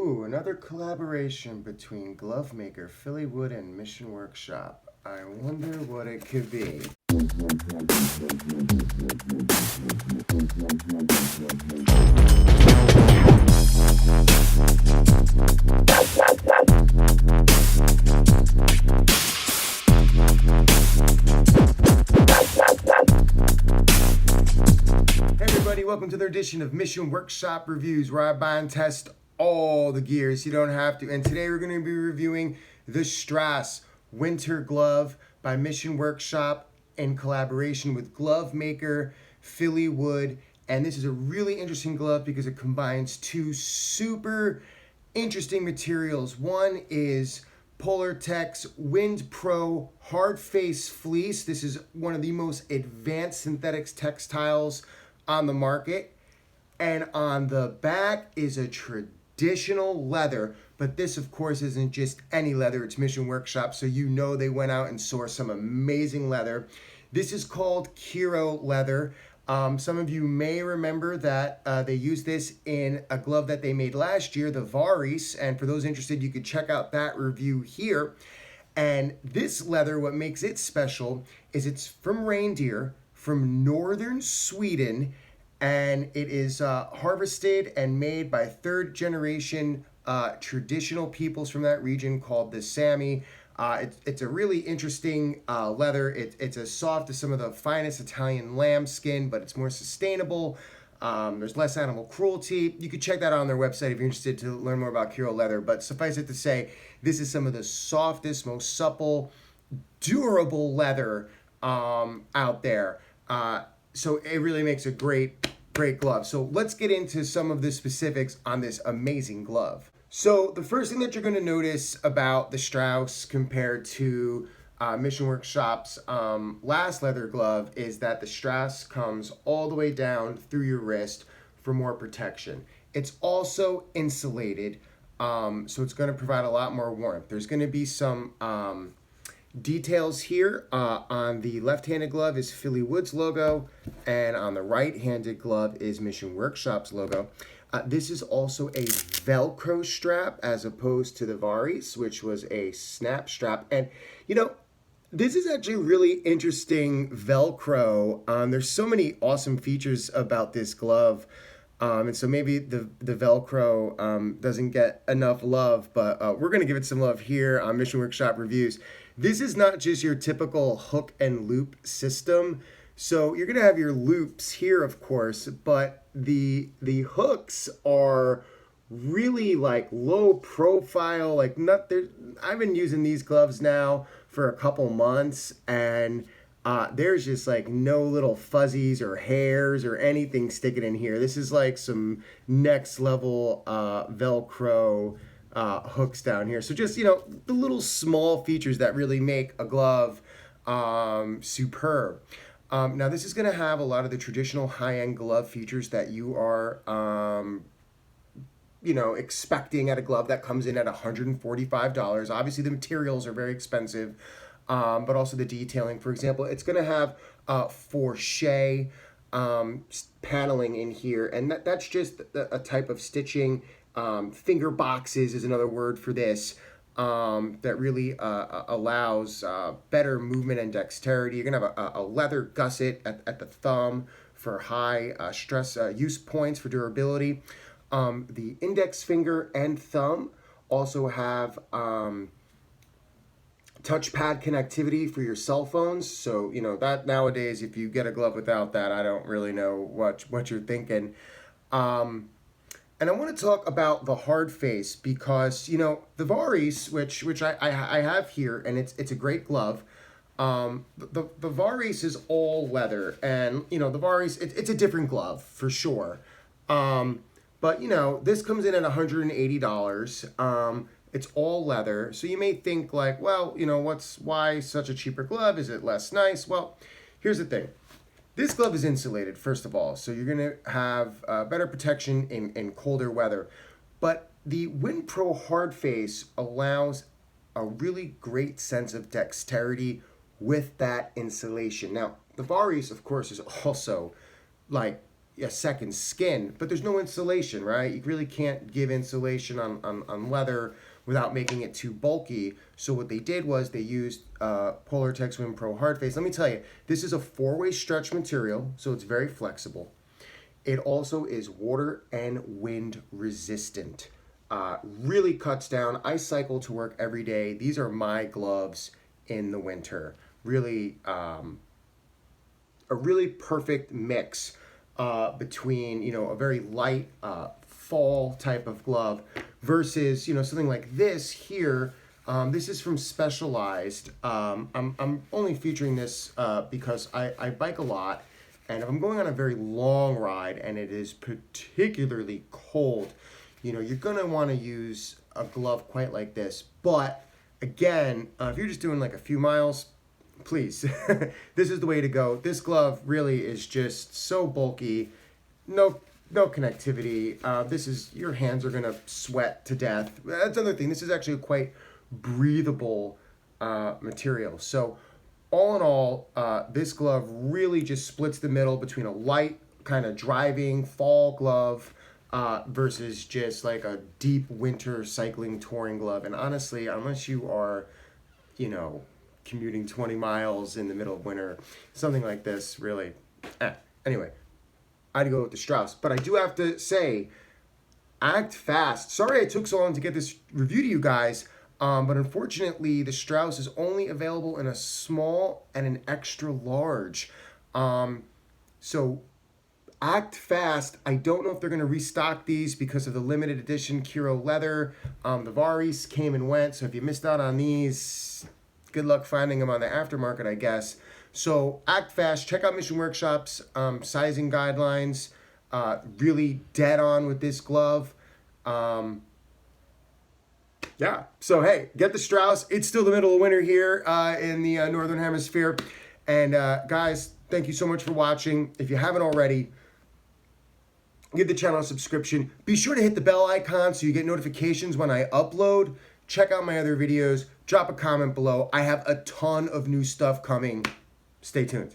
Ooh, another collaboration between glove maker Philly Wood and Mission Workshop. I wonder what it could be. Hey everybody, welcome to their edition of Mission Workshop Reviews, where I buy and test all the gear so you don't have to. And today we're going to be reviewing the Strasse winter glove by Mission Workshop in collaboration with glove maker Philly Wood. And this is a really interesting glove because it combines two super interesting materials. One is Polartec WindPro Hardface fleece. This is one of the most advanced synthetics textiles on the market. And on the back is a traditional leather, but this of course isn't just any leather, it's Mission Workshop, so you know they went out and sourced some amazing leather. This is called Kero Leather. Some of you may remember that they used this in a glove that they made last year, the Varis, and for those interested, you could check out that review here. And this leather, what makes it special is it's from reindeer, from northern Sweden, and it is harvested and made by third generation traditional peoples from that region called the Sami. It's a really interesting leather. It's as soft as some of the finest Italian lamb skin, but it's more sustainable. There's less animal cruelty. You can check that out on their website if you're interested to learn more about Kero Leather. But suffice it to say, this is some of the softest, most supple, durable leather out there. So it really makes a great glove. So let's get into some of the specifics on this amazing glove. So the first thing that you're going to notice about the Strasse compared to Mission Workshop's last leather glove is that the Strasse comes all the way down through your wrist for more protection. It's also insulated, so it's going to provide a lot more warmth. There's going to be some details here. On the left-handed glove is Philly Wood's logo, and on the right-handed glove is Mission Workshop's logo. This is also a Velcro strap as opposed to the Varis, which was a snap strap. And, you know, this is actually really interesting Velcro. There's so many awesome features about this glove. And so maybe the Velcro doesn't get enough love, but we're going to give it some love here on Mission Workshop Reviews. This is not just your typical hook and loop system. So you're going to have your loops here, of course, but the hooks are really like low profile, like not there. I've been using these gloves now for a couple months, and there's just like no little fuzzies or hairs or anything sticking in here. This is like some next level Velcro hooks down here. So just, you know, the little small features that really make a glove superb. Now this is going to have a lot of the traditional high-end glove features that you are you know, expecting at a glove that comes in at $145. Obviously the materials are very expensive, but also the detailing. For example, it's going to have fourche paneling in here, and that's just a type of stitching. Finger boxes is another word for this, that really allows better movement and dexterity. You're going to have a leather gusset at the thumb for high stress use points for durability. The index finger and thumb also have touchpad connectivity for your cell phones. So, you know, that nowadays, if you get a glove without that, I don't really know what you're thinking. And I want to talk about the Hardface because, you know, the Varis, which I have here, and it's a great glove. The Varis is all leather, and, you know, the Varis, it's a different glove for sure. But, you know, this comes in at $180. It's all leather. So you may think like, well, you know, why such a cheaper glove? Is it less nice? Well, here's the thing. This glove is insulated, first of all, so you're going to have better protection in colder weather. But the WindPro Hardface allows a really great sense of dexterity with that insulation. Now, the Varis, of course, is also like a second skin, but there's no insulation, right? You really can't give insulation on leather without making it too bulky. So what they did was they used Polartec WindPro Hardface. Let me tell you, this is a 4-way stretch material, so it's very flexible. It also is water and wind resistant. Really cuts down. I cycle to work every day. These are my gloves in the winter. Really, a really perfect mix between, you know, a very light fall type of glove versus, you know, something like this here. This is from Specialized. I'm only featuring this because I bike a lot, and if I'm going on a very long ride and it is particularly cold, you know, you're gonna want to use a glove quite like this. But again, if you're just doing like a few miles, please, this is the way to go. This glove really is just so bulky, no connectivity. This is, your hands are gonna sweat to death. That's another thing. This is actually a quite breathable material. So all in all, this glove really just splits the middle between a light kind of driving fall glove versus just like a deep winter cycling touring glove. And honestly, unless you are, you know, commuting 20 miles in the middle of winter, something like this really, anyway, I'd go with the Strasse. But I do have to say, act fast. Sorry it took so long to get this review to you guys, but unfortunately the Strasse is only available in a small and an extra large. So act fast. I don't know if they're going to restock these because of the limited edition Kero Leather. The Varis came and went, so if you missed out on these, good luck finding them on the aftermarket, I guess. So act fast. Check out Mission Workshop's sizing guidelines. Really dead on with this glove. Yeah, so hey, get the Strasse. It's still the middle of winter here in the Northern Hemisphere. And guys, thank you so much for watching. If you haven't already, give the channel a subscription. Be sure to hit the bell icon so you get notifications when I upload. Check out my other videos. Drop a comment below. I have a ton of new stuff coming. Stay tuned.